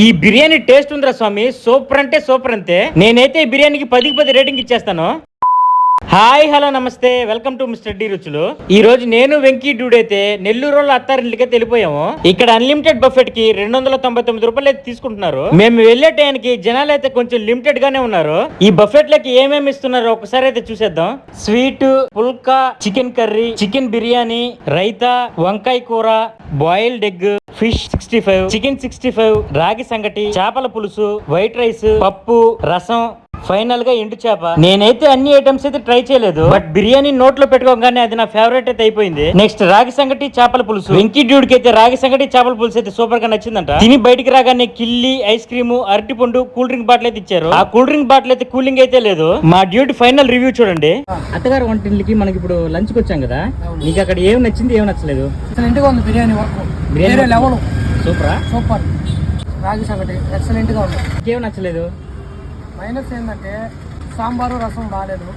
ఈ బిర్యానీ టేస్ట్ ఉందిరా స్వామి, సూపర్ అంటే సూపర్ అంతే. నేనైతే ఈ బిర్యానీకి 10కి 10 రేటింగ్ ఇచ్చేస్తాను. హాయ్ హలో నమస్తే, వెల్కమ్ టు మిస్టర్ డి రుచులు. ఈ రోజు నేను వెంకీ డూడ్ అయితే నెల్లూరు అత్తారింటికి వెళ్ళిపోయాము. ఇక్కడ అన్లిమిటెడ్ బఫెట్ కి 299 రూపాయలు అయితే తీసుకుంటున్నారు. మేము వెళ్లే టైంకి జనాలు అయితే కొంచెం లిమిటెడ్ గానే ఉన్నారు. ఈ బఫెట్ లకి ఏమేమి ఇస్తున్నారో ఒకసారి అయితే చూసేద్దాం. Sweet, phulka, chicken curry, chicken biryani, raita, వంకాయ కూర, బాయిల్డ్ ఎగ్, ఫిష్ 65, చికెన్ 65, రాగి సంగటి, చేపల పులుసు, వైట్ రైస్, పప్పు, రసం, ఫైనల్ గా ఎండు చేప. నేనైతే అన్ని ఐటమ్స్ అయితే ట్రై చేయలేదు, బట్ బిర్యానీ నోట్లో పెట్టుకోగానే అది నా ఫేవరెట్ అయితే అయిపోయింది. నెక్స్ట్ రాగి సంగటి, చేపల పులుసు. వెంకీ డ్యూడ్ కి అయితే రాగి సంగటి, చేపల పులుసు అయితే సూపర్ గా నచ్చిందంట. తిని బయటికి రాగానే కిల్లి, ఐస్ క్రీమ్, అరటి పండు, కూల్ డ్రింక్ బాటిల్ అయితే ఇచ్చారు. ఆ కూల్ డ్రింక్ బాటిల్ అయితే కూలింగ్ అయితే లేదు. మా డ్యూడ్ ఫైనల్ రివ్యూ చూడండి. అత్తగారు వంటింటికి మనకి ఇప్పుడు లంచ్ కి వచ్చాం కదా, నీకు అక్కడ ఏం నచ్చింది, ఏం నచ్చలేదు? బిర్యానీ లెవెల్ సూపరా? సూపర్. రాగి సంగటి ఎక్సలెంట్ గా ఉంది. ఏం నచ్చలేదు? మైనస్ ఏంటంటే సాంబారు రసం బాగాలేదు.